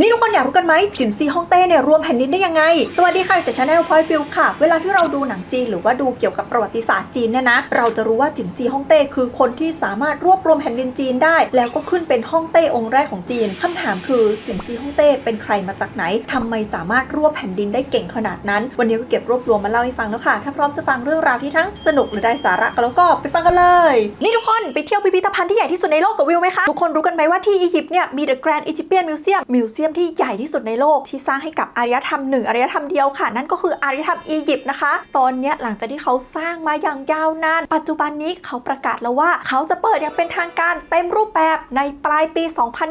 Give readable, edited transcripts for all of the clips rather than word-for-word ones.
นี่ทุกคนอยากรู้กันไหมจินซีฮ่องเต้เนี่ยรวมแผ่นดินได้ยังไงสวัสดีค่ะจาก Channel Point View ค่ะเวลาที่เราดูหนังจีนหรือว่าดูเกี่ยวกับประวัติศาสตร์จีนเนี่ยนะเราจะรู้ว่าจินซีฮ่องเต้คือคนที่สามารถรวบรวมแผ่นดินจีนได้แล้วก็ขึ้นเป็นฮ่องเต้องค์แรกของจีนคำถามคือจินซีฮ่องเต้เป็นใครมาจากไหนทำไมสามารถรวบแผ่นดินได้เก่งขนาดนั้นวันนี้ก็เก็บรวบรวมมาเล่าให้ฟังแล้วค่ะถ้าพร้อมจะฟังเรื่องราวที่ทั้งสนุกหรือได้สาระกันแล้วก็ไปฟังกันเลยนี่ทุกคนไปเที่ยวพิพิธภัณฑ์ที่ใหญ่ที่สุดในโลกกับวิวไหมคะทุกคนรู้กันไหมว่าที่อียิปต์เนี่ยมี The Grand Egyptian Museum ที่ใหญ่ที่สุดในโลกที่สร้างให้กับอารยธรรมหนึ่งอารยธรรมเดียวค่ะนั่นก็คืออารยธรรมอียิปต์นะคะตอนนี้หลังจากที่เขาสร้างมาอย่างยาวนานปัจจุบันนี้เขาประกาศแล้วว่าเขาจะเปิดอย่างเป็นทางการเต็มรูปแบบในปลายปี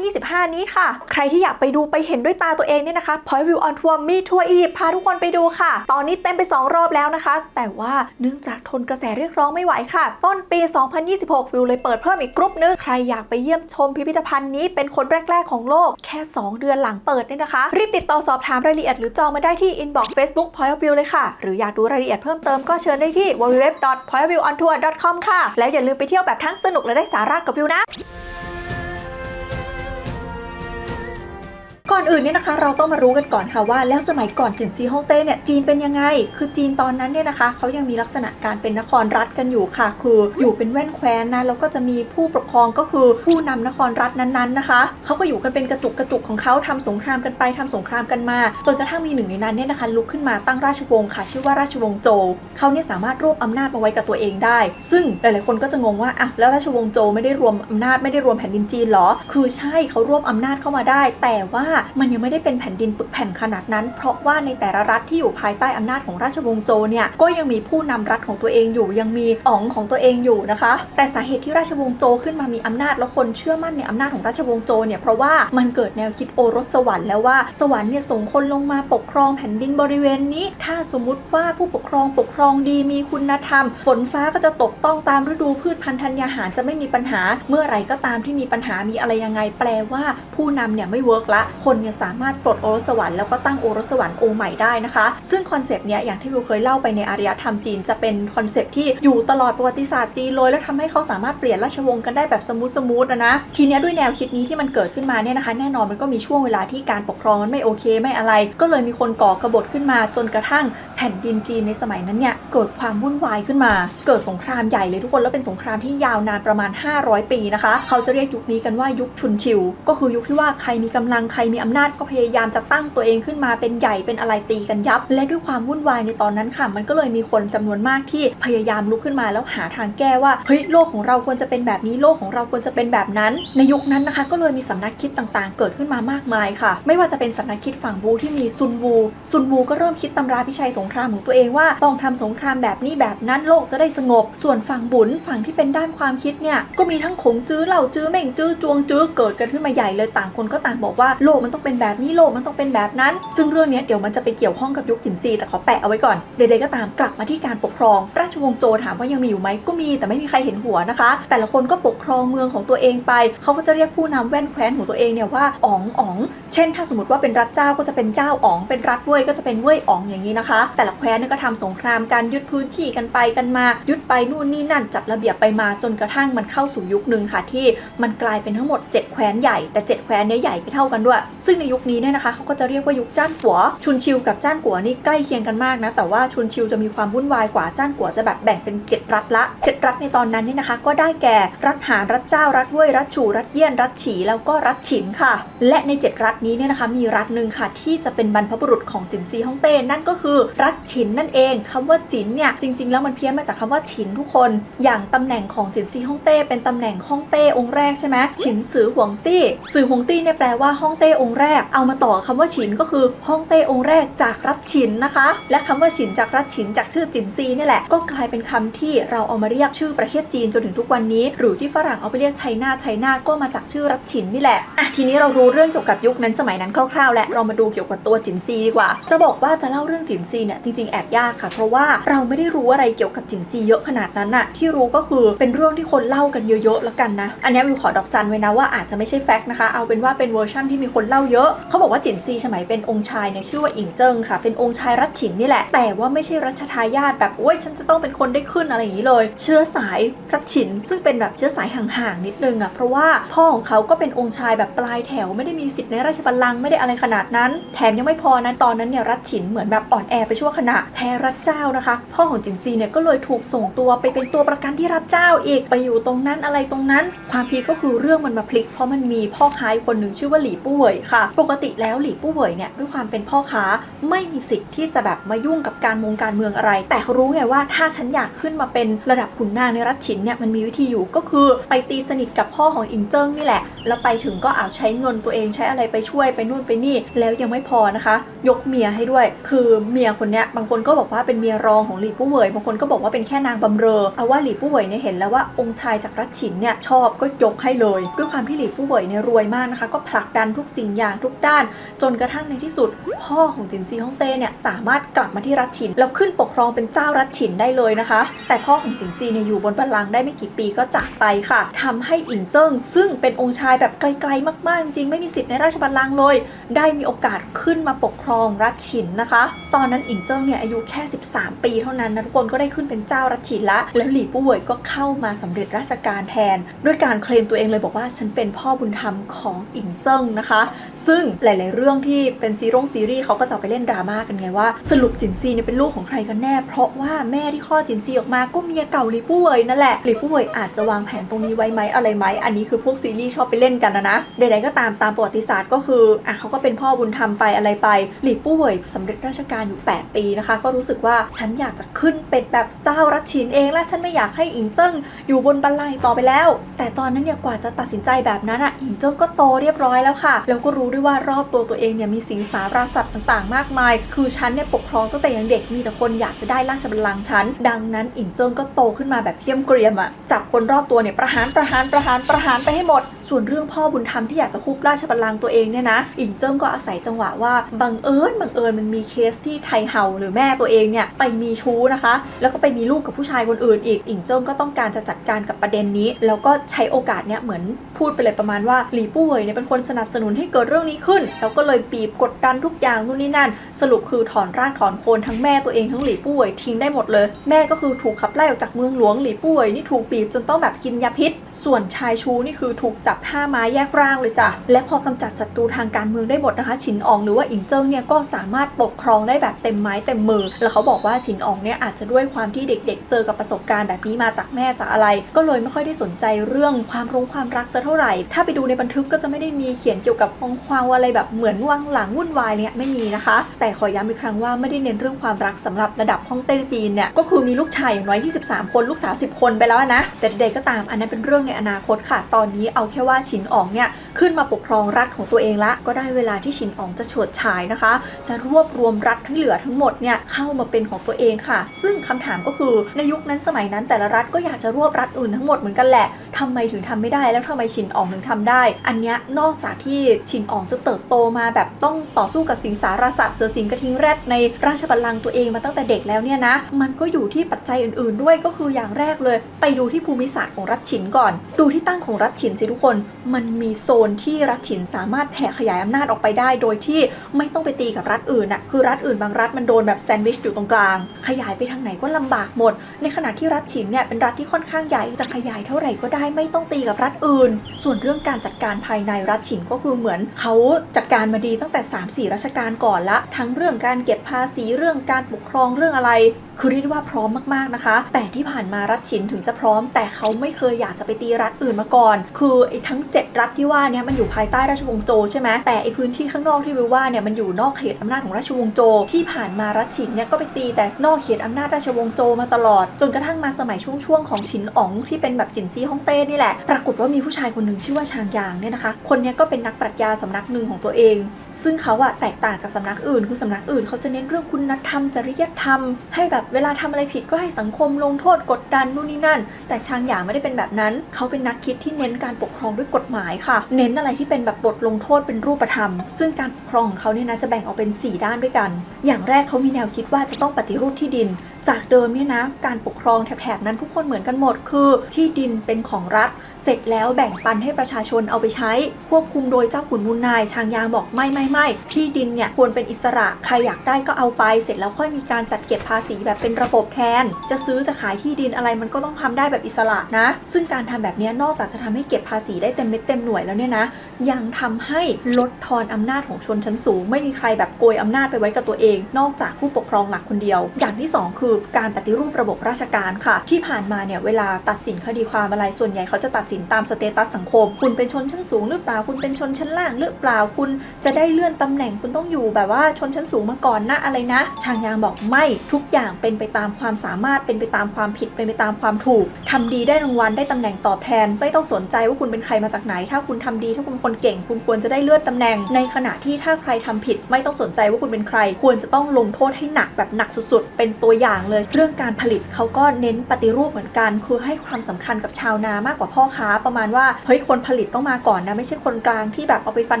2025 นี้ค่ะใครที่อยากไปดูไปเห็นด้วยตาตัวเองเนี่ยนะคะ Point View on Tour มีทัวร์อียิปต์พาทุกคนไปดูค่ะตอนนี้เต็มไป2รอบแล้วนะคะแต่ว่าเนื่องจากทนกระแสเรียกร้องไม่ไหวค่ะต้นปี 2026 วิวเลยเปิดเพิ่มอีกกรุ๊ปนึงใครอยากไปเยี่ยมชมพิพิธภัณฑ์นี้เป็นคนแรกๆของโลกแค่2เดือนหลังเปิดเนี่ยนะคะรีบติดต่อสอบถามรายละเอียดหรือจองมาได้ที่ inbox Facebook Point of View เลยค่ะหรืออยากดูรายละเอียดเพิ่มเติมก็เชิญได้ที่ www.pointofviewontour.com ค่ะแล้วอย่าลืมไปเที่ยวแบบทั้งสนุกและได้สาระกับวิวนะก่อนอื่นเนี่ยนะคะเราต้องมารู้กันก่อนค่ะว่าแล้วสมัยก่อนจินซีฮ่องเต้เนี่ยจีนเป็นยังไงคือจีนตอนนั้นเนี่ยนะคะเขายังมีลักษณะการเป็นนครรัฐกันอยู่ค่ะคืออยู่เป็นแว่นแคว้นนะแล้วก็จะมีผู้ปกครองก็คือผู้นำนครรัฐนั้นๆนะคะเขาก็อยู่กันเป็นกระจุกของเขาทำสงครามกันไปทำสงครามกันมาจนกระทั่งมีหนึ่งในนั้นเนี่ยนะคะลุกขึ้นมาตั้งราชวงศ์ค่ะชื่อว่าราชวงศ์โจวเขาเนี่ยสามารถรวบอำนาจมาไว้กับตัวเองได้ซึ่งหลายๆคนก็จะงงว่าอ่ะแล้วราชวงศ์โจวไม่ได้รวมอำนาจไม่ได้รวมแผ่นดินจีนหรอคือใช่เขารวบอำนาจเข้ามาได้แต่ว่ามันยังไม่ได้เป็นแผ่นดินปึกแผ่นขนาดนั้นเพราะว่าในแต่ละรัฐที่อยู่ภายใต้อำนาจของราชวงศ์โจวเนี่ยก็ยังมีผู้นำรัฐของตัวเองอยู่ยังมีอ๋องของตัวเองอยู่นะคะแต่สาเหตุที่ราชวงศ์โจวขึ้นมามีอำนาจแล้วคนเชื่อมั่นในอำนาจของราชวงศ์โจวเนี่ยเพราะว่ามันเกิดแนวคิดโอรสสวรรค์แล้วว่าสวรรค์เนี่ยส่งคนลงมาปกครองแผ่นดินบริเวณนี้ถ้าสมมุติว่าผู้ปกครองดีมีคุณธรรมฝนฟ้าก็จะตกต้องตามฤดูพืชพันธุ์ธัญญาหารจะไม่มีปัญหาเมื่อไหร่ก็ตามที่มีปัญหามีอะไรยังไงแปลว่าผู้นำเนี่ยไม่เวิร์กละคนเนี่ยสามารถปลดโอรสสวรรค์แล้วก็ตั้งโอรสสวรรค์องค์ใหม่ได้นะคะซึ่งคอนเซปต์เนี้ยอย่างที่วิวเคยเล่าไปในอารยธรรมจีนจะเป็นคอนเซปต์ที่อยู่ตลอดประวัติศาสตร์จีนเลยแล้วทำให้เขาสามารถเปลี่ยนราชวงศ์กันได้แบบสมูทนะทีเนี้ยด้วยแนวคิดนี้ที่มันเกิดขึ้นมาเนี่ยนะคะแน่นอนมันก็มีช่วงเวลาที่การปกครองมันไม่โอเคไม่อะไรก็เลยมีคนก่อกบฏขึ้นมาจนกระทั่งแผ่นดินจีนในสมัยนั้นเนี่ยเกิดความวุ่นวายขึ้นมาเกิดสงครามใหญ่เลยทุกคนแล้วเป็นสงครามที่ยาวนานประมาณ500 ปีนะคะเขาจะเรียกยุคนี้กันว่ายุคชุนชิวก็คือยุคที่ว่าใครมีกำลังใครมีอำนาจก็พยายามจะตั้งตัวเองขึ้นมาเป็นใหญ่เป็นอะไรตีกันยับและด้วยความวุ่นวายในตอนนั้นค่ะมันก็เลยมีคนจำนวนมากที่พยายามลุกขึ้นมาแล้วหาทางแก้ว่าเฮ้ยโลกของเราควรจะเป็นแบบนี้โลกของเราควรจะเป็นแบบนั้นในยุคนั้นนะคะก็เลยมีสำนักคิดต่างๆเกิดขึ้นมามากมายค่ะไม่ว่าจะเป็นสำนักคิดฝั่งบูที่มีซุนวูก็เริ่มคิดตำราพิชัยสงครามของตัวเองว่าต้องทำสงครามแบบนี้แบบนั้นโลกจะได้สงบส่วนฝั่งบุญฝั่งที่เป็นด้านความคิดเนี่ยก็มีทั้งขงจื้อเหล่าจื้อเม่งจื้อจวงจื้อเกิดกันขึ้นมาใหญ่เลยต่างคนก็ต่างบอกว่าโลกมันต้องเป็นแบบนี้โลกมันต้องเป็นแบบนั้นซึ่งเรื่องนี้เดี๋ยวมันจะไปเกี่ยวข้องกับยุคจินซีแต่ขอแปะเอาไว้ก่อนใดๆก็ตามกลับมาที่การปกครองราชวงศ์โจวถามว่ายังมีอยู่ไหมก็มีแต่ไม่มีใครเห็นหัวนะคะแต่ละคนก็ปกครองเมืองของตัวเองไปเขาก็จะเรียกผู้นำแว่นแคว้นของตัวเองเนี่ยว่าอ๋องเช่นถ้าสมมติว่าเป็นรัฐเจ้าก็จะเป็นเจ้าอ๋องเป็นรัฐเว่ยก็จะเป็นเว่ยอ๋องอย่างนี้นะคะแต่ละแคว้นก็ทำสงครามกันยึดพื้นที่กันไปกันมายึดไปนู่นนี่นั่นจัดระเบียบไปมาจนกระทั่งมันเข้าสู่ยุคนึงค่ะที่มันกลายเป็นทั้งหมด7แคว้นใหญ่แต่7แคว้นนี้ใหญ่ไปเท่ากันด้วยซึ่งในยุคนี้เนี่ยนะคะเขาก็จะเรียกว่ายุคจ้านกัวชุนชิวกับจ้านกัวนี่ใกล้เคียงกันมากนะแต่ว่าชุนชิวจะมีความวุ่นวายกว่าจ้านกัวจะแบบแบ่งเป็น7รัฐละ7รัฐในตอนนั้นนี่นะคะก็ได้แก่รัฐหานรัฐเจ้ารัฐเว่ยรัฐฉู่รัฐเยี่ยนรัฐฉีแล้วก็รัฐฉินค่ะและใน7รัฐนี้เนี่ยนะคะมีรัฐนึงค่ะที่จะเป็นบรรพบุรุษของจินซีฮ่องเต้นั่นก็คือรัฐฉินนั่นเองคำว่าจินเนี่ยจริงๆแล้วมันเพี้ยนมาจากคำว่าฉินทุกคนอย่างตำแหน่งของจินซีฮ่องเต้เป็นตำแหน่งฮ่องเต้องค์แรกใช่ไหมฉินซือหวงตี้ซือหวงตี้เนี่ยแปลว่าฮ่องเต้องค์แรกเอามาต่อคำว่าฉินก็คือฮ่องเต้องค์แรกจากรัฐฉินนะคะและคำว่าฉินจากรัฐฉินจากชื่อจินซีนี่แหละก็กลายเป็นคำที่เราเอามาเรียกชื่อประเทศจีนจนถึงทุกวันนี้หรือที่ฝรั่งเอาไปเรียกไชน่าก็มาจากชื่อรัฐฉินนี่แหละทีนี้เรารู้เรื่องเกี่ยวกับยุคนั้นสมัยนั้นคร่าวๆและเรามาดูเกี่ยวกับตัวจินซีดีกว่าจะบอกว่าจะเล่าเรื่องจินซีเนี่ยจริงๆแอบยากค่ะเพราะว่าเราไม่ได้รู้อะไรเกี่ยวกับจินซีเยอะขนาดนั้นน่ะที่รู้ก็คือเป็นเรื่องที่คนเล่ากันเยอะๆแล้วกันนะอันนี้วิวขอดอกจันไว้นะว่าอาจจะไม่ใช่แฟกต์นะคะเอาเป็นว่าเป็นเวอร์ชั่นที่มีคน เล่าเยอะเขาบอกว่าจินซีสมัยเป็นองค์ชายเนี่ยชื่อว่าอิงเจิ้งค่ะเป็นองค์ชายรัชฉินนี่แหละแต่ว่าไม่ใช่รัชทายาทแบบโอ้ยฉันจะต้องเป็นคนได้ขึ้นอะไรอย่างนี้เลยเชื้อสายรัชฉินซึ่งเป็นแบบเชื้อสายห่างๆนิดนึงอ่ะเพราะว่าพ่อของเขาก็เป็นองค์ชายแบบปลายแถวไม่ได้มีสิทธิ์ในราชบัลลังก์ไม่ได้อะไรขนาดนั้นแถมยังไม่พอนะตอนนั้นเนี่ยรัชฉินเหมือนแบบอ่อนแอไปชั่วขณะแพ้รัชเจ้านะคะพ่อของจินซีเนี่ยก็เลยถูกส่งตัวไปเป็นตัวประกันที่รัชเจ้าอีกไปอยู่ตรงนั้นอะไรตรงนั้นความพีก็คือเรื่องมันมาพลิกเพราะมันมีพ่อค้าคนหนึ่งชื่อว่าหลี่ปู่เหวยค่ะปกติแล้วหลี่ปู่เหวยเนี่ยด้วยความเป็นพ่อค้าไม่มีสิทธิ์ที่จะแบบมายุ่งกับการเมืองอะไรแต่เขารู้ไงว่าถ้าฉันอยากขึ้นมาเป็นระดับขุนนางในรัชฉินเนี่ยมันมีวิธีอยู่ก็คือไปตีสนิทกับพ่อของอิงเจิ้งนี่แหละแล้วไปถึงก็เอาใช้เงินตัวเองใช้อะไรไปช่วยไปนู่นไปนี่แล้วยังไม่พอนะคะยกเมียให้ด้วยคือเมียคนเนี้ยบางคนก็บอกว่าเป็นเมียรองของหลี่ปู่เหวยบางคนก็บอกว่าเป็นแค่นางบำเรอเอาว่าหลี่ปู่เหวยเนี่ยเห็นแล้วว่าองค์ชายจากรัชฉินเนี่ยชอบก็ยกให้เลยด้วยความที่หลี่ปู่เหวยเนี่ยรวยมากนะคะก็ผลักดันทุกสิ่งอย่างทุกด้านจนกระทั่งในที่สุดพ่อของจินซีฮ่องเต้เนี่ยสามารถกลับมาที่รัชฉินแล้วขึ้นปกครองเป็นเจ้ารัชฉินได้เลยนะคะแต่พ่อของจินซีเนี่ยอยู่บนบัลลังก์ได้ไม่กี่ปีก็จากไปค่ะทำให้อิงเจิ้งซึ่งเป็นองค์ชายแบบไกลๆมากๆจริงไม่มีสิทธิ์ในราชบัลลังก์เลยได้มีโอกาสขึ้นมาปกครองรัชฉินนะคะตอนนั้นอิงเจิ้งเนี่ยอายุแค่13 ปีเท่านั้นนะทุกคนก็ได้ขึ้นเป็นเจ้ารัชฉินละแล้วหลี่ปู่เหวยก็เข้ามาสำเร็จราชการแทนด้วยการเคลมตัวเองเลยบอกว่าฉันเป็นพ่อบุญธรรมของอิงเจิ้งนะคะซึ่งหลายๆเรื่องที่เป็นซีรีส์เขาก็จะไปเล่นดราม่ากันไงว่าสรุปจินซีเนี่ยเป็นลูกของใครกันแน่เพราะว่าแม่ที่คลอดจินซีออกมาก็เมียเก่าหลี่ปู่เหวยนั่นแหละหลี่ปู่เหวยอาจจะวางแผนตรงนี้ไว้ไหมอะไรไหมอันนี้คือพวกซีรีส์ชอบไปเล่นกันนะใดๆก็ตามประวัติศาสตร์ก็คือเขาก็เป็นพ่อบุญธรรมไปอะไรไปหลี่ปู่เหวยสำเร็จราชการอยู่8 ปีนะคะก็รู้สึกว่าฉันอยากจะขึ้นเป็นแบบเจ้ารัชฉินเองและฉันไม่อยากให้อิงเจิ้งอยู่บนบัลลังก์ต่อไปแล้วแต่ตอนนั้นเนี่ยกว่าจะตัดสินใจแบบนั้นอิงเจิ้งก็โตเรียบร้อยแล้วค่ะแล้วก็รู้ด้วยว่ารอบตัวเองเนี่ยมีสิงสารสัตว์ต่างๆมากมายคือฉันเนี่ยปกครองตั้งแต่ยังเด็กมีแต่คนอยากจะได้ราชบัลลังก์ฉันดังนั้นอิงเจิ้งก็โตขึ้นมาแบบเพี้ยมเกรียมจากคนรอบตัวเนี่ยประหารไปให้หมดส่วนเรื่องพ่อบุญธรรมที่อยากจะคุบราชบัลลังก์ตัวเองเนี่ยนะอิงเจิ้งก็อาศัยจังหวะว่าบังเอิญมันมีเคสที่ไทเฮาหรือแม่ตัวเองเนี่ยไปมีชู้นะคะแล้วก็ไปมีลูกกับผู้ชายคนอื่นอีกอิงเจิ้งก็ต้องการจะจัดการกับประเด็นนี้แล้วก็ใช้โอกาสเนี่ยเหมือนพูดไปเลยประมาณว่าหลี่ปู่เหวยเนี่ยเป็นคนสนับสนุนให้เกิดเรื่องนี้ขึ้นแล้วก็เลยบีบกดดันทุกอย่างนู่นนี่นั่นสรุปคือถอนรากถอนโคนทั้งแม่ตัวเองทั้งหลี่ปู่เหวยทิ้งได้หมดเลยแม่ก็คือถูกขับไล่ออกจากเมืองหลวงหลี่ปู่เหวยนี่ถูกบีบจนต้องแบบกินยาพิษส่วนชายชูนี่คือถูกจับ5 ไม้แยกร่างเลยจ้ะและพอกำจัดศัตรูทางการเมืองได้หมดนะคะฉินอ๋องหรือว่าอิงเจิ้งเนี่ยก็สามารถปกครองได้แบบเต็มไม้เต็มมือแล้วเขาบอกว่าฉินอ๋องเนี่ยอาจจะด้วยความที่เด็กๆเจอกับประสบการณ์แบบนี้มาจากแม่จากอะไรก็เลยไม่ค่อยได้สนใจเรื่องความรักซะเท่าไหร่ถ้าไปดูในบันทึกก็จะไม่ได้มีเขียนเกี่ยวกับความอะไรแบบเหมือนวังหลังวุ่นวายเนี่ยไม่มีนะคะแต่ขอย้ำอีกครั้งว่าไม่ได้เน้นเรื่องความรักสำหรับระดับฮ่องเต้จีนเนี่ยก็คือมีลูกชายอย่างน้อย23 คนลูกสาว10 คนไปแล้วนะแต่ใดๆก็ตามอันนั้นเป็นเรื่องในอนาคตค่ะตอนนี้เอาแค่ว่าฉินอ๋องเนี่ยขึ้นมาปกครองรัฐของตัวเองละก็ได้เวลาที่ฉินอ๋องจะเฉิดฉายนะคะจะรวบรวมรัฐที่เหลือทั้งหมดเนี่ยเข้ามาเป็นของตัวเองค่ะซึ่งคำถามก็คือในยุคนั้นสมัยนั้นแต่ละรัฐก็อยากจะรวบรัฐอื่นทั้งหมดเหมือนกันแหละทำไมถึงทำไม่ได้แล้วทำไมฉินอ๋องถึงทำได้อันเนี้ยนอกจากที่ฉินอ๋องจะเติบโตมาแบบต้องต่อสู้กับสิงสารสัตว์เสือสิงกระทิงแรดในราชบัลลังก์ตัวเองมาตั้งแต่เด็กแล้วเนี่ยนะมันก็อยู่ที่ปัจจัยอื่นๆด้วยก็คืออย่างแรกเลยไปดูที่ภูมิศาสตร์ของรัฐฉินก่อนดูที่ตั้งของรัฐฉินสิทุกคนมันมีโซนที่รัฐฉินสามารถแผ่ขยายอำนาจออกไปได้โดยที่ไม่ต้องไปตีกับรัฐอื่นคือรัฐอื่นบางรัฐมันโดนแบบแซนด์วิชอยู่ตรงกลางขยายไปทางไหนก็ลำบากหมดในขณะที่รัฐฉินเนี่ยเป็นรัฐที่ค่อนข้างใหญ่จะขยายเท่าไหร่ก็ได้ไม่ต้องตีกับรัฐอื่นส่วนเรื่องการจัดการภายในรัฐฉินก็คือเหมือนเขาจัดการมาดีตั้งแต่ 3-4 รัชกาลก่อนละทั้งเรื่องการเก็บภาษีเรื่องการปกครองเรื่องอะไรคือเรียกว่าพร้อมมากๆนะคะแต่ที่ผ่านมารัฐฉินถึงจะพร้อมแต่เขาไม่เคยอยากจะไปตีรัฐอื่นมาก่อนคือไอ้ทั้ง7 รัฐที่ว่าเนี่ยมันอยู่ภายใต้ราชวงศ์โจวใช่ไหมแต่ไอ้พื้นที่ข้างนอกที่วิวว่าเนี่ยมันอยู่นอกเขตอำนาจของราชวงศ์โจวที่ผ่านมารัฐฉินเนี่ยก็ไปตีแต่นอกเขตอำนาจราชวงศ์โจวมาตลอดจนกระทั่งมาสมัยช่วงของฉินอ๋องที่เป็นแบบจินซีฮ่องเต้นี่แหละปรากฏว่ามีผู้ชายคนหนึ่งชื่อว่าชางหยางเนี่ยนะคะคนนี้ก็เป็นนักปรัชญาสำนักหนึ่งของตัวเองซึ่งเขาแตกต่างจากสำนักอื่นคือสำนักอื่นเขาจะเน้นเรื่องคุณธรรมจริยธรรมให้แบบเวลาทำอะไรผิดก็ให้สังคมลงโทษกดดันนู่นนี่นั่นแต่ชางหยางไม่ได้เป็นแบบนั้นเขาเป็นนักคิดที่เน้นการปกครองด้วยกฎหมายค่ะเน้นอะไรที่เป็นแบบบทลงโทษเป็นรูปธรรมซึ่งการปกครองของเขาเนี่ยนะจะแบ่งออกเป็น4 ด้านด้วยกันอย่างแรกเขามีแนวคิดว่าจะต้องปฏิรูปที่ดินจากเดิมเนี่ยนะการปกครองแถบๆนั้นทุกคนเหมือนกันหมดคือที่ดินเป็นของรัฐ เสร็จแล้วแบ่งปันให้ประชาชนเอาไปใช้ควบคุมโดยเจ้าขุนมูลนายชางยางบอกไม่ที่ดินเนี่ยควรเป็นอิสระใครอยากได้ก็เอาไปเสร็จแล้วค่อยมีการจัดเก็บภาษีแบบเป็นระบบแทนจะซื้อจะขายที่ดินอะไรมันก็ต้องทำได้แบบอิสระนะซึ่งการทำแบบนี้นอกจากจะทำให้เก็บภาษีได้เต็มเม็ดเต็มหน่วยแล้วเนี่ยนะยังทำให้ลดทอนอำนาจของชนชั้นสูงไม่มีใครแบบโกยอำนาจไปไว้กับตัวเองนอกจากผู้ปกครองหลักคนเดียวอย่างที่2คือการปฏิรูประบบราชการค่ะที่ผ่านมาเนี่ยเวลาตัดสินคดีความอะไรส่วนใหญ่เขาจะตัดสินตามสเตตัสสังคมคุณเป็นชนชั้นสูงหรือเปล่าคุณเป็นชนชั้นล่างหรือเปล่าคุณจะได้เลื่อนตำแหน่งคุณต้องอยู่แบบว่าชนชั้นสูงมาก่อนนะอะไรนะชางยางบอกไม่ทุกอย่างเป็นไปตามความสามารถเป็นไปตามความผิดเป็นไปตามความถูกทำดีได้รางวัลได้ตำแหน่งตอบแทนไม่ต้องสนใจว่าคุณเป็นใครมาจากไหนถ้าคุณทำดีถ้าคุณเป็นคนเก่งคุณควรจะได้เลื่อนตำแหน่งในขณะที่ถ้าใครทำผิดไม่ต้องสนใจว่าคุณเป็นใครควรจะต้องลงโทษให้หนักแบบหนักสุดๆเป็นตัวอย่างเลยเรื่องการผลิตเขาก็เน้นปฏิรูปเหมือนกันคือให้ความสำคัญกับชาวนามากกว่าพ่อค้าประมาณว่าเฮ้ยคนผลิตต้องมาก่อนนะไม่ใช่คนกลางที่แบบเอาไปฟัน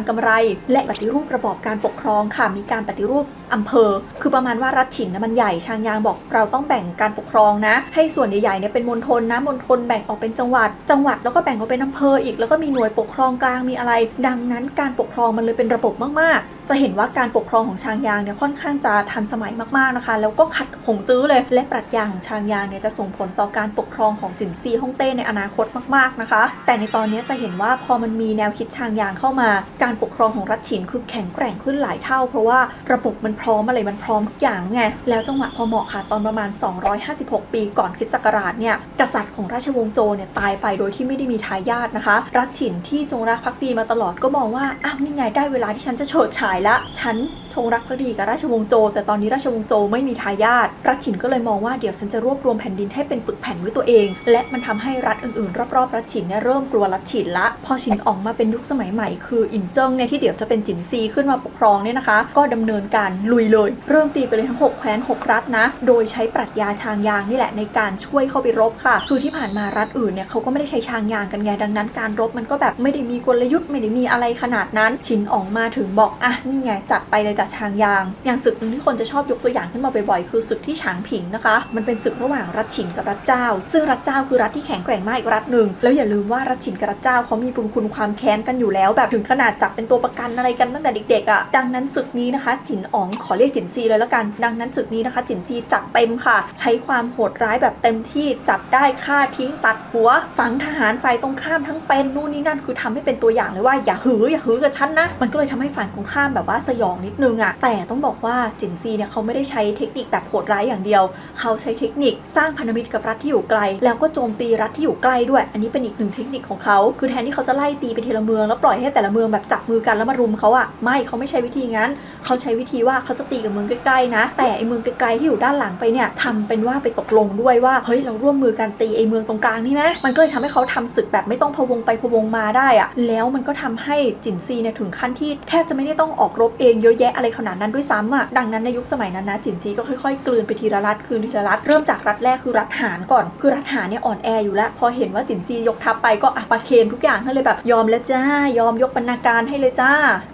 กำไรและปฏิรูประบอบการปกครองค่ะมีการปฏิรูปอำเภอคือประมาณว่ารัฐฉินนะมันใหญ่ชางยางบอกเราต้องแบ่งการปกครองนะให้ส่วนใหญ่ๆเนี่ยเป็นมณฑลนะมณฑลแบ่งออกเป็นจังหวัดแล้วก็แบ่งออกเป็นอำเภออีกแล้วก็มีหน่วยปกครองกลางมีอะไรดังนั้นการปกครองมันเลยเป็นระบบมากๆจะเห็นว่าการปกครองของชางยางเนี่ยค่อนข้างจะทันสมัยมากๆนะคะแล้วก็ขัดหงจื้อเลยและปรัชญาของชางยางเนี่ยจะส่งผลต่อการปกครองของจินซีฮ่องเต้ในอนาคตมากๆนะคะแต่ในตอนนี้จะเห็นว่าพอมันมีแนวคิดชางยางเข้ามาการปกครองของรัฐฉินคือแข็งแกร่งขึ้นหลายเท่าเพราะว่าระบบมันพร้อมอะไรมันพร้อมทุกอย่างไงแล้วจังหวะพอเหมาะค่ะตอนประมาณ256ปีก่อนคริสต์ศักราชเนี่ยกษัตริย์ของราชวงศ์โจวเนี่ยตายไปโดยที่ไม่ได้มีทายาทนะคะรัฐฉินที่จงรักภักดีมาตลอดก็มองว่าอ้าวนี่ไงได้เวลาที่ฉันจะเฉิดฉายละฉันจงรักภักดีกับราชวงศ์โจวแต่ตอนนี้ราชวงศ์โจวไม่มีทายาทรัฐฉินก็เลยมองว่าเดี๋ยวฉันจะรวบรวมแผ่นดินให้เป็นปึกแผ่นไว้ตัวเองและมันทำให้รัฐอื่นๆรอบๆรัฐฉินเนี่ยเริ่มกลัวรัฐฉินละพอฉินออกมาเป็นยุคสมัยใหม่คืออินเจิ้งเนี่ยที่เดี๋ยวจะเป็นจินซีขึ้นมาปกครองเนี่ยนะคะก็ดำเนินการลุยเลยเริ่มตีไปเลยทั้ง6แคว้น6รัฐนะโดยใช้ปรัชญาชางยางนี่แหละในการช่วยเข้าไปรบค่ะคือที่ผ่านมารัฐอื่นเนี่ยเขาก็ไม่ได้ใช้ชางยางกันไงดังนั้นการรบมันก็แบบไม่ได้มีกลยุทธ์ไม่ได้มีอะไรขนาดนั้นฉินออกมาถึงบอกอ่ะนี่ไงจัดไปเลยจัดชางยางอย่างศึกนึงที่คนจะชอบยกตัวอย่างขึ้นมาบ่อยๆคือศึกที่ฉางผิงนะคะมันเป็นศึกระหว่างรัฐฉินกับรัฐเจ้าซึ่งรัฐเจ้าคือรัฐที่แข็งแกร่งมากอีกรัฐหนึ่งแล้วอย่าลืมว่ารัฐฉินกับรัฐเจ้าเขามีบุญคุณความแค้นกันอยู่แล้วแบบถึงขนาดจับเป็นตัวประกันอะไรกันตั้งแต่เด็กๆอ่ะดังนั้นศึกนี้นะคะจินอ๋องขอเรียกจินซีเลยแล้วกันดังนั้นศึกนี้นะคะจินซีจัดเต็มค่ะใช้ความโหดร้ายแบบเต็มที่จับได้ฆ่าทิ้งตัดหัวฝังทหารฝ่ายตรงข้ามทั้งเป็นนู่นนี่นั่นคือทำให้เป็นตัวอย่างเลยว่าอย่าหือกับฉันนะมันก็เลยทำให้ฝ่ายตรงข้ามแบบว่าสยองนิดนึงอ่ะแต่ต้องบอกว่าจินซีเนี่ยเขาไม่ได้ใช้เทคนิคแบบโหดร้ายอย่างเดียวเขาใช้เทคนิคสร้างพันธมิตรกับรัฐที่อยู่ไกลแล้วก็โจมตีรัฐที่อยู่ใกล้ด้วยอันนี้เป็นอีกหนึ่งเทคนิคของเขาคือแทนที่เขาจะไล่ตีไปทีละเมืองแล้วปล่อยให้แต่ละเมืองแบบจับมือกันแล้วมารุมเขาอ่ะไม่เขาไม่ใช้วิธีงั้นเขาใช้วิธีว่าเขาจะตีกับเมืองใกล้ๆนะแต่ไอเมืองไกลๆที่อยู่ด้านหลังไปเนี่ยทำเป็นว่าไปตกลงด้วยว่าเฮ้ยเราร่วมมือกันตีไอเมืองตรงกลางนี่ไหมมันก็เลยทำให้เขาทำศึกแบบไม่ต้องพะวงไปพะวงมาได้อ่ะแล้วมันก็ทำให้จินซีเนี่ยถึงขั้นที่แทบจะไม่ได้ต้องออกรบเองเยอะแยะอะไรขนาดนั้นด้วยซ้ำอ่ะดังนั้นในยุคสมัยนั้นนะจินซีก็ค่อยๆกลืนไปทีละรัฐคืนทีละรัฐเริ่มจากรัฐแรกคือรัฐหานก่อนคือรัฐหานเนี่ยอ่อนแออยู่แล้วพอเห็นว่าจินซียกทัพไปก็ประเคนทุกอย่างให้เลยแบบยอมแล้วจ้ายอมยกบรรณาการให้เลยจ้า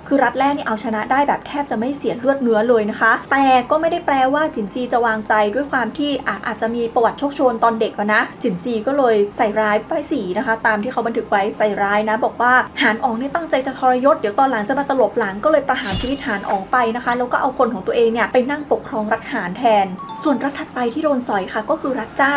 คือรัฐแรกนี่เอาชนะได้แบบแทบจะไม่เสียเลือดเนื้อเลยนะคะแต่ก็ไม่ได้แปลว่าจินซีจะวางใจด้วยความที่อาจจะมีประวัติโชคโชนตอนเด็กนะจินซีก็เลยใส่ร้ายป้ายสีนะคะตามที่เขาบันทึกไว้ใส่ร้ายนะบอกว่าหานอ๋องนี่ตั้งใจจะทรยศเดี๋ยวตอนหลังจะมาตลบหลังก็เลยประหารชีวิตหานอ๋องไปนะคะแล้วก็เอาคนของตัวเองเนี่ยไปนั่งปกครองรัฐหานแทนส่วนรัฐถัดไปที่โดนสอยค่ะก็คือรัฐเจ้า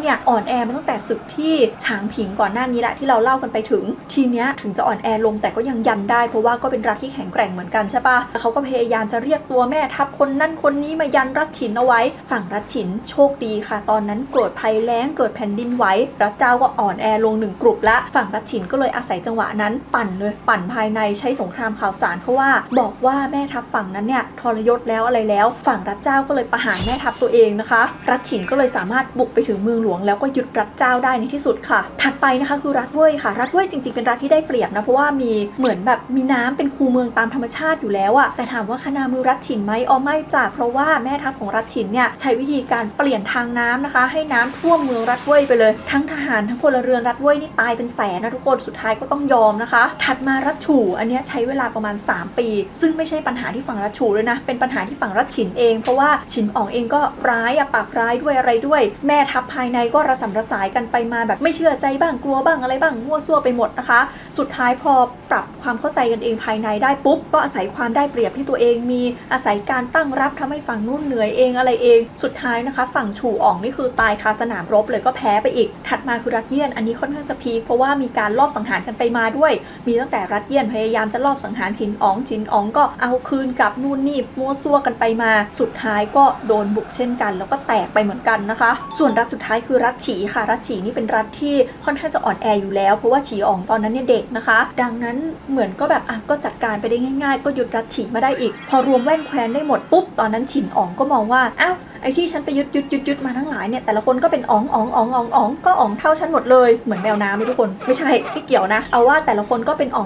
เนี่ยอ่อนแอมาตั้งแต่ศึกที่ฉางผิงก่อนหน้านี้แหละที่เราเล่ากันไปถึงทีเนี้ยถึงจะอ่อนแอลงแต่ก็ยังยันได้เพราะว่าก็เป็นรัฐที่แข็งแกร่งเหมือนกันใช่ปะเขาก็พยายามจะเรียกตัวแม่ทัพคนนั่นคนนี้มายันรัฐฉินเอาไว้ฝั่งรัฐฉินโชคดีค่ะตอนนั้นเกิดภัยแล้งเกิดแผ่นดินไหวรัฐเจ้าก็อ่อนแอลง1กลุ่มละฝั่งรัฐฉินก็เลยอาศัยจังหวะนั้นปั่นภายในใช้สงครามข่าวสารเขาว่าบอกว่าแม่ทัพฝั่งนั้นเนี่ยทรยศแล้วอะไรแล้วฝั่งรัฐเจ้าก็เลยประหารแม่ทัพตัวเองนะคะรัฐฉินก็เลยสามารถบุกไปถึงเมืองหลวงแล้วก็ยึดรัฐเจ้าได้ในที่สุดค่ะถัดไปนะคะคือรัฐเว่ยค่ะรัฐเว่ยจริงๆเป็นรัฐที่ได้เปรียบนะเพราะว่ามีเหมือนแบบมีน้ำเป็นคู เมืองตามธรรมชาติอยู่แล้วอะแต่ถามว่าคณามือรัชฉินไหมอ๋อไม่จ้ะเพราะว่าแม่ทัพของรัชฉินเนี่ยใช้วิธีการเปลี่ยนทางน้ำนะคะให้น้ำท่วมเมืองรัฐเว่ยไปเลยทั้งทหารทั้งพลเรือนรัฐเว่ยนี่ตายเป็นแสนนะทุกคนสุดท้ายก็ต้องยอมนะคะถัดมารัชฉู่อันนี้ใช้เวลาประมาณ3 ปีซึ่งไม่ใช่ปัญหาที่ฝั่งรัชฉู่เลยนะเป็นปัญหาที่ฝั่งรัชฉินเองเพราะว่าฉินอ๋องเองก็ร้ายปากร้ายด้วยอะไรด้วยแม่ทัพภายในก็ระสำระสายกันไปมาแบบไม่เชื่อใจบ้างกลัวบ้างอะไรบ้างมั่วซั่วไปหมดนะคะสุดท้ายพอปรับความเข้าใจกันเองภายในได้ปุ๊บก็อาศัยความได้เปรียบที่ตัวเองมีอาศัยการตั้งรับทำให้ฝั่งนู่นเหนื่อยเองอะไรเองสุดท้ายนะคะฝั่งฉู่อ๋องนี่คือตายคาสนามรบเลยก็แพ้ไปอีกถัดมาคือรัฐเยี่ยนอันนี้ค่อนข้างจะพีคเพราะว่ามีการลอบสังหารกันไปมาด้วยมีตั้งแต่รัฐเยี่ยนพยายามจะลอบสังหารฉินอ๋องก็เอาคืนกับนู่นนี่มั่วซั่วกันไปมาสุดท้ายก็โดนบุกเช่นกันแล้วก็แตกไปเหมือนกันนะคะส่วนรัฐสุดท้ายคือรัฐฉีค่ะรัฐฉีนี่เป็นรัฐที่ค่อนข้างจะอ่อนแออยู่แล้วเพราะว่าฉีอ๋องตอนนั้นเนี่ยเด็กนะคะดังนั้นเหมือนก็แบบก็จัดการไปได้ง่ายๆก็หยุดรัฐฉีมาได้อีกพอรวมแว่นแคว้นได้หมดปุ๊บตอนนั้นฉินอ๋องก็มองว่าอ้าวไอ้ที่ฉันไปยึดมาทั้งหลายเนี่ยแต่ละคนก็เป็นอ๋องก็อ๋องเท่าฉันหมดเลยเหมือนแมวน้ำเลยทุกคนไม่ใช่ไม่เกี่ยวนะเอาว่าแต่ละคนก็เป็นอ๋อง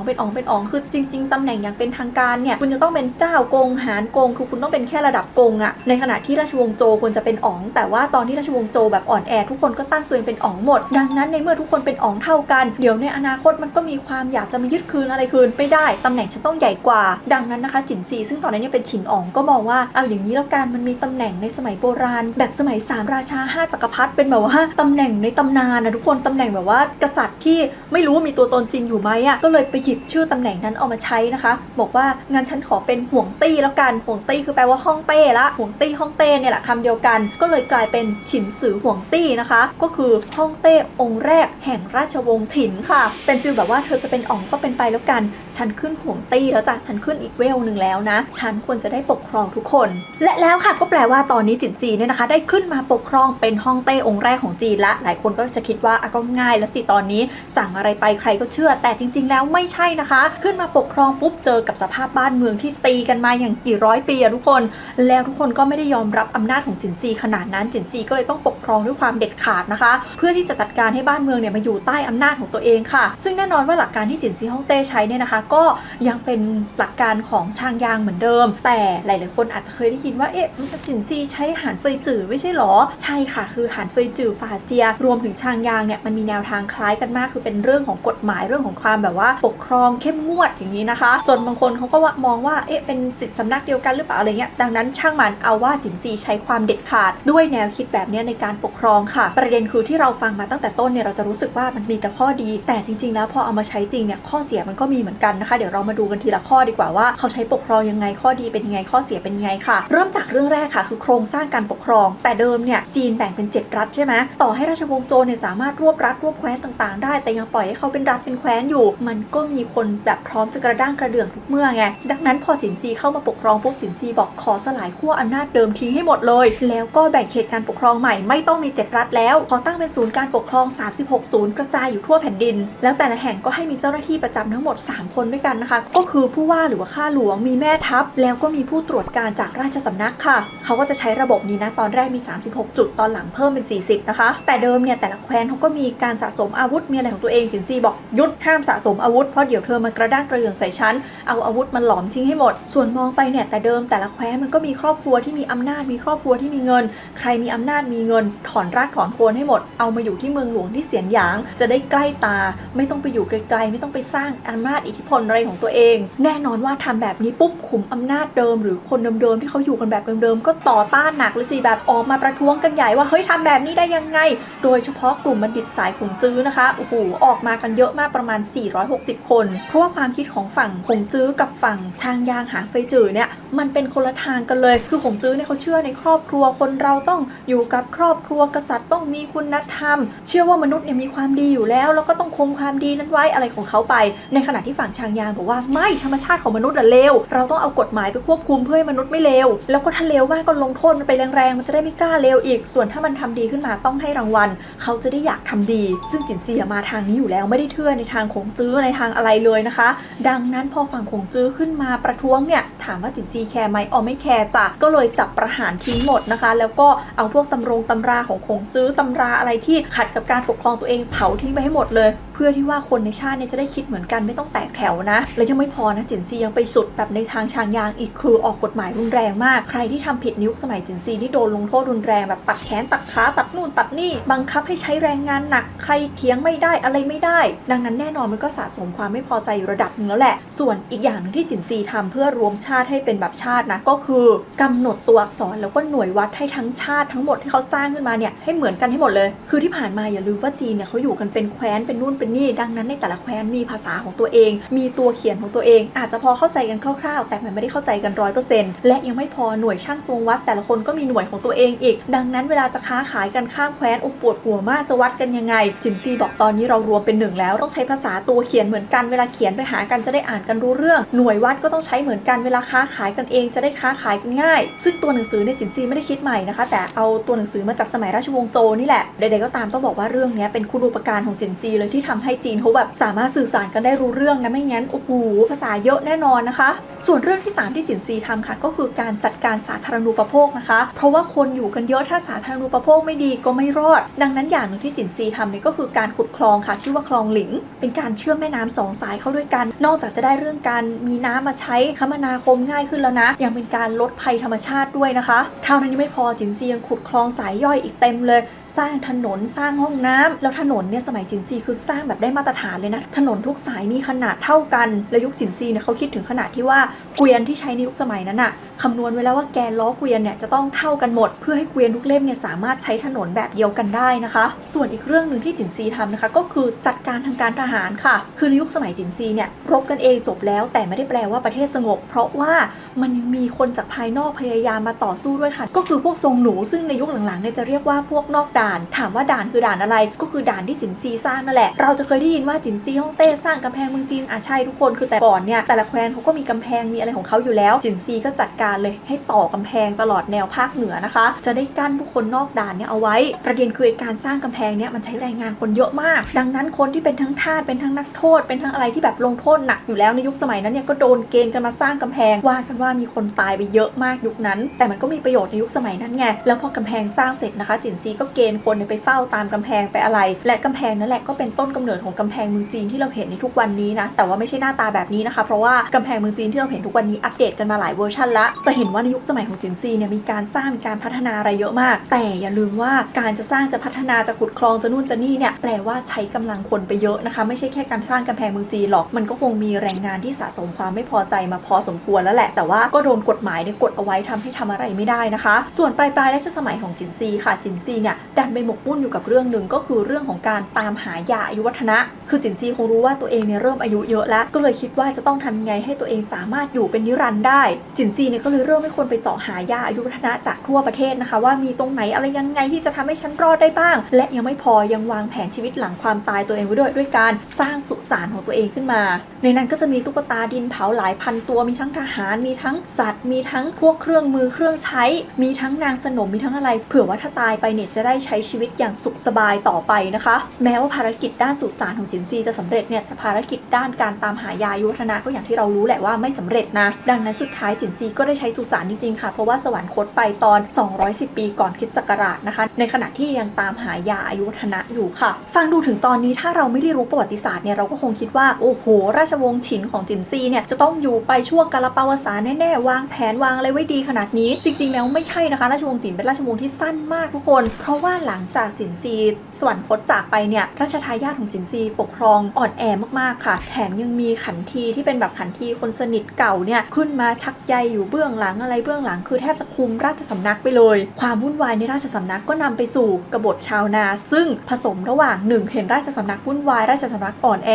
คือจริงๆตำแหน่งอย่างเป็นทางการเนี่ยคุณจะต้องเป็นเจ้ากงหารกงคือคุณต้องเป็นแค่ระดับกงอะในขณะที่ราชวงศ์โจวควรจะเป็นอ๋องแต่ว่าตอนที่ราชวงศ์โจวแบบอ่อนแอทุกคนก็ตั้งตัวเองเป็นอ๋องหมดดังนั้นในเมื่อทุกคนเป็นอ๋องเท่ากันเดี๋ยวในอนาคตมันก็มีความอยากจะมายึดคืนอะไรคืนไม่ได้ตำแหน่งฉันต้องใหญ่กว่าดังนั้นนะคะจินซีซึ่งตอนนั้นเนี่ยเป็นฉินอ๋องก็มองว่าเอาอย่างนี้แล้วกันมันมีตำแหน่งในสมัยโบราณแบบสมัย3ราชา5จักรพรรดิเป็นแบบว่าตำแหน่งในตำนานนะทุกคนตำแหน่งแบบว่ากษัตริย์ที่ไม่รู้ว่ามีตัวตนจริงอยู่ไหมอ่ะก็เลยไปหยิบชื่อตำแหน่งนั้นเอามาใช้นะคะบอกว่างั้นฉันขอเป็นห่วงตี้แล้วกันห่วงตี้คือแปลว่าฮ่องเต้ละห่วงตี้ฮ่องเต้เนี่ยแหละคำเดียวกันก็เลยกลายเป็นฉินซือห่วงตี้นะคะก็คือฮ่องเต้องค์แรกแห่งราชวงศ์ฉินค่ะเป็นฟีลแบบว่าเธอจะเป็นอ๋องก็เป็นไปแล้วกันฉันขึ้นห่วงตี้แล้วจ้ะฉันขึ้นอีกเวลนึงแล้วนะฉันควรจะได้ปกครองทุกคนและแล้วค่ะก็แปลว่าตอนนี้จินซีเนี่ยนะคะได้ขึ้นมาปกครองเป็นฮ่องเต้องค์แรกของจีนละหลายคนก็จะคิดว่าก็ง่ายแล้วสิตอนนี้สั่งอะไรไปใครก็เชื่อแต่จริงๆแล้วไม่ใช่นะคะขึ้นมาปกครองปุ๊บเจอกับสภาพบ้านเมืองที่ตีกันมาอย่างกี่ร้อยปีทุกคนแล้วทุกคนก็ไม่ได้ยอมรับอำนาจของจินซีขนาดนั้นจินซีก็เลยต้องปกครองด้วยความเด็ดขาดนะคะเพื่อที่จะจัดการให้บ้านเมืองเนี่ยมาอยู่ใต้อำนาจของตัวเองค่ะซึ่งแน่นอนว่าหลักการที่จินซีฮ่องเต้ใช้เนี่ยนะคะก็ยังเป็นหลักการของชางยางเหมือนเดิมแต่หลายๆคนอาจจะเคยได้ยินว่าจินซีใช้หานเฟยจื่อไม่ใช่หรอใช่ค่ะคือหานเฟยจื่อฝาเจียรวมถึงชางยางเนี่ยมันมีแนวทางคล้ายกันมากคือเป็นเรื่องของกฎหมายเรื่องของความแบบว่าปกครองเข้มงวดอย่างนี้นะคะจนบางคนเขาก็มองว่าเป็นสิทธิสำนักเดียวกันหรือเปล่าอะไรเงี้ยดังนั้นช่างมันเอาว่าจินซีใช้ความเด็ดขาดด้วยแนวคิดแบบนี้ในการปกครองค่ะประเด็นคือที่เราฟังมาตั้งแต่ต้นเนี่ยเราจะรู้สึกว่ามันมีแต่ข้อดีแต่จริงๆแล้วพอเอามาใช้จริงเนี่ยข้อเสียมันก็มีเหมือนกันนะคะเดี๋ยวเรามาดูกันทีละข้อดีกว่าว่าเขาใช้ปกครองยังไงข้อดีเป็นยังไงข้อเสียเป็นยังไงค่ะเริ่มจากเรื่องแรกค่ะคือโครงสร้างการปกครองแต่เดิมเนี่ยจีนแบ่งเป็น7รัฐใช่ไหมต่อให้ราชวงศ์โจวเนี่ยสามารถรวบรัฐรวบแคว้นต่างๆได้แต่ยังปล่อยให้เขาเป็นรัฐเป็นแคว้นอยู่มันก็มีคนแบบพร้อมจะกระด้างกระเดื่องทุกเมื่อไงดังนั้นพอจินซีเข้ามาปกครองปุ๊บจินซีบอกขอสลายขั้วอำนาจเดิมทิ้งให้หมดเลยแล้วก็แบ่งเขตการปกครองใหม่ไม่ต้องมี7รัฐแล้วขอตั้งเป็นศูนย์การปกครอง36ศูนย์กระจายอยู่ทั่วแผ่นดินแล้วแต่ละแห่งก็ให้มีเจ้าหน้าที่ประจำทั้งหมด3คนด้วยกันนะคะก็คือผู้ว่าหรือว่าข้าหลวงมีแม่ทัพแล้วก็มีผู้ตรวจการจากราชสำนักค่ะเขาก็จะใช้ระบบนี้นะตอนแรกมี36จุดตอนหลังเพิ่มเป็น40นะคะแต่เดิมเนี่ยแต่ละแคว้นเขาก็มีการสะสมอาวุธมีอะไรของตัวเองจินซีบอกหยุดห้ามสะสมอาวุธเพราะเดี๋ยวเธอมากระด้างกระเดื่องใส่ฉันเอาอาวุธมันหลอมทิ้งให้หมดส่วนมองไปเนี่ยแต่เดิมแต่ละแคว้นมันก็มีครอบครัวที่มีอำนาจมีครอบครัวที่มีเงินใครมีอำนาจมีเงินถอนรากถอนโคนให้หมดเอามาอยู่ที่เมืองหลวงที่เสียนหยางจะได้ใกล้ตาไม่ต้องไปอยู่ไกลๆไม่ต้องไปสร้างอำนาจอิทธิพลอะไรของตัวเองแน่นอนว่าทำแบบนี้ปุ๊บขุมอำนาจเดิมหรือคนเดิมๆที่เขาอยู่กันแบบเดิมๆก็ต่อต้านหนักเลยสิแบบออกมาประท้วงกันใหญ่ว่าเฮ้ยทำแบบนี้ได้ยังไงโดยเฉพาะกลุ่มบัณฑิตสายขงจื้อนะคะโอ้โหออกมากันเยอะมากประมาณ460คนเพราะว่าความคิดของฝั่งขงจื้อกับฝั่งชางยางหางเฟยจื่อเนี่ยมันเป็นคนละทางกันเลยคือขงจื้อเนี่ยเขาเชื่อในครอบครัวคนเราต้องอยู่กับครอบครัวกษัตริย์ต้องมีคุณธรรมเชื่อว่ามนุษย์เนี่ยมีความดีอยู่แล้วก็ต้องคงความดีนั้นไว้อะไรของเขาไปในขณะที่ฝั่งชางยางบอกว่าไม่ธรรมชาติของมนุษย์เลวเราต้องเอากฎหมายไปควบคุมเพื่อให้มนุษย์ไม่เลวแล้วก็ถ้าเลวมากก็ลงโทษมันไปแรงๆมันจะได้ไม่กล้าเลวอีกส่วนถ้ามันทำดีขึ้นมาต้องให้รางวัลเขาจะได้อยากทำดีซึ่งจินซีมาทางนี้อยู่แล้วไม่ได้เชื่อในทางขงจื้อในทางอะไรเลยนะคะดังนั้นพอฝั่งขงจื้อขึ้นมาประท้วงเนี่ยถามว่าจินซีแคร์ไหมไม่แคร์จ้ะก็เลยจับประหารทิ้งหมดนะคะแล้วก็เอาพวกตำราของขงจื้อตำราอะไรที่ขัดกับการปกครองตัวเองเผาทิ้งไปให้หมดเลย เพื่อที่ว่าคนในชาติเนี่ยจะได้คิดเหมือนกันไม่ต้องแตกแถวนะและยังไม่พอนะจินซียังไปสุดแบบในทางชางยางอีกคือออกกฎหมายรุนแรงมากใครที่ทำผิดในยุคสมัยจินซีที่โดนลงโทษรุนแรงแบบตัดแขนตัดขาตัดนู่นตัดนี่บังคับให้ใช้แรงงานหนักใครเถียงไม่ได้อะไรไม่ได้ดังนั้นแน่นอนมันก็สะสมความไม่พอใจอยู่ระดับหนึ่งแล้วแหละส่วนอีกอย่างนึงที่จินซีทำเพื่อรวมชาติให้เป็นแบบชาตินะก็คือกำหนดตัวอักษรแล้วก็หน่วยวัดให้ทั้งชาติทั้งหมดที่เขาสร้างขึ้นมาเนี่ยให้เหมือนกันให้หมดเลยคือที่ผ่านมาอย่าลืมว่าจีนเนี่ยเขาอยู่กันเป็นแคว้นเป็นนู่นเป็นนี่ดังนั้นในแต่ละแคว้นมีภาษาของตัวเองมีตัวเขียนของตัวเองอาจจะพอเข้าใจกันคร่าวๆแต่มันไม่ได้เข้าใจกัน100%และยังไม่พอหน่วยช่างตวงวัดแต่ละคนก็มีหน่วยของตัวเองอีกดังนั้นเวลาจะค้าขายกันข้ามแคว้นปวดหัวมากจะวัดกันยังไงจินซีบอกตอนนี้เรารวมเป็นหนึ่งแล้วต้องใช้ภาษาตัวเขียนเหมือนกันเวลาเขียนไปหากันจะได้อ่านกันรู้เรื่องหน่วยวัดก็ต้องใช้เหมือนกันเวลาค้าขายกันเองจะได้ค้าขายกันง่ายซึ่งตัวหนังสือเนี่ยจินซีไม่ได้คิดใหม่นะคะแต่เอาตัวหนังสือมาจากสมัยราชวงศ์โจวนี่แหละใดๆก็ตามต้องบอกว่าเรื่องนี้เป็นคุณูปการของจินซีเลยที่ทำให้จีนเขาแบบสามารถสื่อสารกันได้รู้เรื่องนะไม่งั้นโอ้โหภาษาเยอะแน่นอนนะคะส่วนเรื่องที่3ที่จินซีทำค่ะก็คือการจัดการสาธารณูปโภคนะคะเพราะว่าคนอยู่กันเยอะถ้าสาธารณูปโภคไม่ดีก็ไม่รอดดังนั้นอย่างหนึ่งที่จินซีทำเนี่ยก็คือการขุดคลองค่ะชื่อว่าคลองหลิงเป็นการเชื่อมแม่น้ำ2 สายเข้าด้วยกันนอกจากจะได้เรื่องการมีน้ำมาใช้คมนาคมง่ายขึ้นแล้วนะยังเป็นการลดภัยธรรมชาติด้วยนะคะเท่านั้นยังไม่พอจินซียังขุดคลองสายย่อยอีกเต็มเลยสร้างถนนสร้างห้องน้ำแล้วถนนเนี่ยสมัยจินซีคือสร้างแบบได้มาตรฐานเลยนะถนนทุกสายมีขนาดเท่ากันและยุคจินซีเนี่ยเขาคิดถึงขนาดที่ว่าเกวียนที่ใช้ในยุคสมัยนั้นอะคำนวณไว้แล้วว่าแกนล้อเกวียนเนี่ยจะต้องเท่ากันหมดเพื่อให้เกวียนทุกเล่มเนี่ยสามารถใช้ถนนแบบเดียวกันได้นะคะส่วนอีกเรื่องหนึ่งที่จินซีทำนะคะก็คือจัดการทางการทหารค่ะคือในยุคสมัยจินซีเนี่ยรบกันเองจบแล้วแต่ไม่ได้แปลว่าประเทศสงบเพราะว่ามันยังมีคนจากภายนอกพยายามมาต่อสู้ด้วยค่ะก็คือพวกทรงหนูซึ่งในยุคหลังๆเนี่ยจะเรียกว่าพวกนอกด่านถามว่าด่านคือด่านอะไรก็คือด่านที่จินซีสร้างนั่นแหละเราจะเคยได้ยินว่าจินซีฮ่องเต้สร้างกำแพงเมืองจีนใช่ทุกคนคือแต่ก่อนเนี่ยแต่ละแคว้นเขาก็มีกำแพงมีอะไรของเขาอยู่แล้วจินซีก็จัดการเลยให้ต่อกำแพงตลอดแนวภาคเหนือนะคะจะได้กั้นผู้คนนอกด่านเนี่ยเอาไว้ประเด็นคือการสร้างกำแพงเนี่ยมันใช้แรงงานคนเยอะมากดังนั้นคนที่เป็นทั้งทาสเป็นทั้งนักโทษเป็นทั้งอะไรที่แบบลงโทษหนักอยู่แล้วในยุคสมัยนั้นเนี่ยก็โดนเกณฑ์กันมาสร้างกำแพงว่ากันว่ามีคนตายไปเยอะมากยุคนั้นแต่มันก็มีประโยชน์ในยุคสมัยนั้นไงแล้วพอกำแพงสร้างเสร็จนะคะจินซีก็เกณฑ์คนไปเฝ้าตามกำแพงไปอะไรและกำแพงนั่นแหละก็เป็นต้นกำเนิดของกำแพงเมืองจีนที่เราเห็นในทุกวันนี้นะแต่ว่าไม่ใช่หน้าตาแบบนี้นะคะเพราะว่ากำแพงเมืองจีนที่เราเห็นทุกวันนี้อัปเดตกันมาหลายเวอร์ชันละจะเห็นว่าในยุคสมัยของจินซีเนี่ยมีการสร้างมีการพัฒนาอะไรเยอะมากแต่อย่าลืมว่าการจะสร้างจะพัฒนาจะขุดคลองจะนู่นจะนี่เนี่ยแปลว่าใช้กำลังคนไปเยอะนะคะไม่ใช่แค่การสร้างกำแพงเมืองจีนหรอกมันก็คงมีแรงงานที่สะสมความไม่พอใจมาพอสมควรแล้วแหละแต่ว่าก็โดนกฎหมายเนี่ยกดเอาไว้ทำให้ทำอะไรไม่ได้นะคะส่วนปลายรัชสมัยของจินซีค่ะจินซีเนี่ยดันไปหมกมุ่นอยู่กับเรื่องหนึ่งก็คือเรื่องของการตามหายาอายุวัฒนะคือจินซีคงรู้ว่าตัวเองเนี่ยเริ่มอายุเยอะแล้วก็เลยคิดว่าจะต้องทำยังไงให้ตัวเองสามารถอยู่เป็นนิรันดร์ได้จินซีเนี่ยก็เลยเริ่มให้คนไปเจาะหายาอายุวัฒนะจากทั่วประเทศนะคะว่ามีตรงไหนอะไรยังไงที่จะทำให้ฉันรอดได้บ้างและยังไม่พอยังวางแผนชีวิตหลังความตายตัวเองไว้ด้วยการสร้างสุสานของตัวเองขึ้นมาในนั้นก็จะมีตุ๊กตาดินเผาหลายพันตัวมีทั้งทหารมีทั้งสัตว์มีทั้งพวกเครื่องมือเครื่องใช้มีทั้งนางสนมมีทั้งอะไรเผื่อว่าถ้าตายไปเนี่ยจะได้ใช้ชีวิตอย่างสุขสบายต่อไปนะคะแม้ว่าภารกิจด้านสุสานของจินซีจะสำเร็จเนี่ยแต่ภารกิจด้านการตามหายาอายุวัฒนะก็อย่างที่เรารู้แหละว่าไม่สำเร็จนะดังนั้นสุดท้ายจินซีก็ได้ใช้สุสานจริงๆค่ะเพราะว่าสวรรคตไปตอน210 ปีก่อนคริสต์ศักราชนะคะในขณะที่ยังตามหายาอายุวัฒนะอยู่ค่ะฟังดูถึงตอนนี้ถ้าเราไม่ได้รู้ประวัติศาสตร์เนี่ยเราก็คงคิดว่าโอ้โหราชวงศ์ฉินของจินซีเนี่ยจะต้องอยู่ไปชั่วกาลปวสานแน่ๆวางแผนวางอะไรไว้ดีขนาดนี้จริงๆแล้วไม่ใช่นะคะราชวงศ์ฉินเป็นราชวงศ์ที่สั้นมากทุกคนเพราะว่าหลังจากจินซีสวรรคตจากไปเนี่ยรัชทายาทของจินซีปกครองอ่อนแอมากๆค่ะแถมยังมีขันทีที่เป็นแบบขันทีคนสนิทเก่าเนี่ยขึ้นมาชักใยอยู่เบื้องหลังอะไรเบื้องหลังคือแทบจะคุมราชสำนักไปเลยความวุ่นวายในราชสำนักก็นำไปสู่กบฏชาวนาซึ่งผสมระหว่าง1เห็นราชสำนักวุ่นวายราชสำนักอ่อนแอ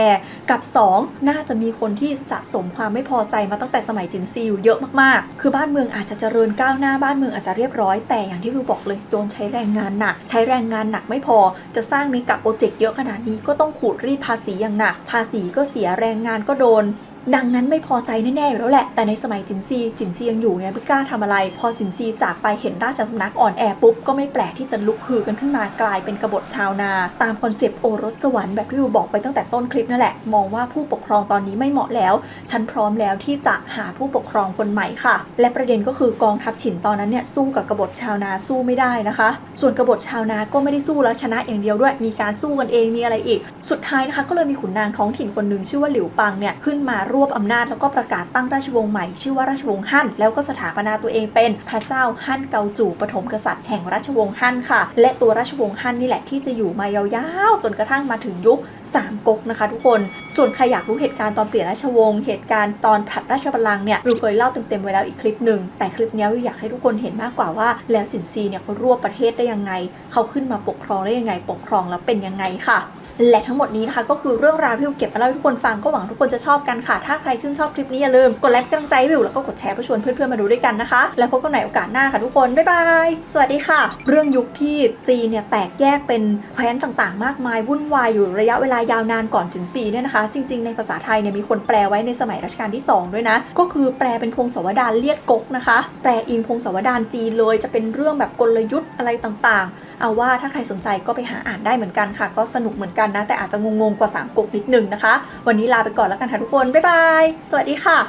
กับ2น่าจะมีคนที่สะสมความไม่พอใจมาตั้งแต่สมัยจินซีอยู่เยอะมากๆคือบ้านเมืองอาจจะเจริญก้าวหน้าบ้านเมืองอาจจะเรียบร้อยแต่อย่างที่วิวบอกเลยโดนใช้แรงงานหนักใช้แรงงานหนักไม่พอจะสร้างเมกะโปรเจกต์เยอะขนาดนี้ก็ต้องขูดรีดภาษีอย่างหนักภาษีก็เสียแรงงานก็โดน ดังนั้นไม่พอใจแน่ๆอยู่แล้วแหละแต่ในสมัยจินซียังอยู่ไงไม่กล้าทำอะไรพอจินซีจากไปเห็นราชสำนักอ่อนแอปุ๊บก็ไม่แปลกที่จะลุกฮือกันขึ้นมากลายเป็นกบฏชาวนาตามคอนเซปต์โอรสสวรรค์แบบที่เราบอกไปตั้งแต่ต้นคลิปนั่นแหละมองว่าผู้ปกครองตอนนี้ไม่เหมาะแล้วฉันพร้อมแล้วที่จะหาผู้ปกครองคนใหม่ค่ะและประเด็นก็คือกองทัพฉินตอนนั้นเนี่ยสู้กับกบฏชาวนาสู้ไม่ได้นะคะส่วนกบฏชาวนาก็ไม่ได้สู้แล้วชนะอย่างเดียวด้วยมีการสู้กันเองมีอะไรอีกสุดท้ายนะคะก็เลยมีขุนนางท้องถิ่นคนหนึ่งชื่อว่าหลิวปังเนี่ยขึ้นมารวบอำนาจแล้วก็ประกาศตั้งราชวงศ์ใหม่ชื่อว่าราชวงศ์ฮั่นแล้วก็สถาปนาตัวเองเป็นพระเจ้าฮั่นเกาจู่ปฐมกษัตริย์แห่งราชวงศ์ฮั่นค่ะและตัวราชวงศ์ฮั่นนี่แหละที่จะอยู่มายาวๆจนกระทั่งมาถึงยุค3ก๊กนะคะทุกคนส่วนใครอยากรู้เหตุการณ์ตอนเปลี่ยนราชวงศ์เหตุการณ์ตอนผลัดราชบัลลังก์เนี่ยวิวเคยเล่าเต็มๆไว้แล้วอีกคลิปหนึ่งแต่คลิปนี้วิวอยากให้ทุกคนเห็นมากกว่าว่าแล้วจินซีเนี่ยเขารวบประเทศได้ยังไงเขาขึ้นมาปกครองได้ยังไงปกครองแล้วเป็นยังไงค่ะและทั้งหมดนี้นะคะก็คือเรื่องราวที่วิวเก็บมาเล่าให้ทุกคนฟังก็หวังทุกคนจะชอบกันค่ะถ้าใครชื่นชอบคลิปนี้อย่าลืมกดไลค์กำลังใจให้วิวแล้วก็กดแชร์เพื่อชวนเพื่อนๆมาดูด้วยกันนะคะแล้วพบกันใหม่โอกาสหน้าค่ะทุกคนบ๊ายบายสวัสดีค่ะเรื่องยุคที่จีนเนี่ยแตกแยกเป็นแคว้นต่างๆมากมายวุ่นวายอยู่ระยะเวลายาวนานก่อนจินซีเนี่ยนะคะจริงๆในภาษาไทยเนี่ยมีคนแปลไว้ในสมัยรัชกาลที่2ด้วยนะก็คือแปลเป็นพงศาวดารเลียดก๊กนะคะแปลอิงพงศาวดารจีนเลยจะเป็นเรื่องแบบกลยุทธ์อะไรต่างๆเอาว่าถ้าใครสนใจก็ไปหาอ่านได้เหมือนกันค่ะก็สนุกเหมือนกันนะแต่อาจจะงงๆกว่า3ก๊กนิดนึงนะคะวันนี้ลาไปก่อนแล้วกันค่ะทุกคนบ๊ายบายสวัสดีค่ะ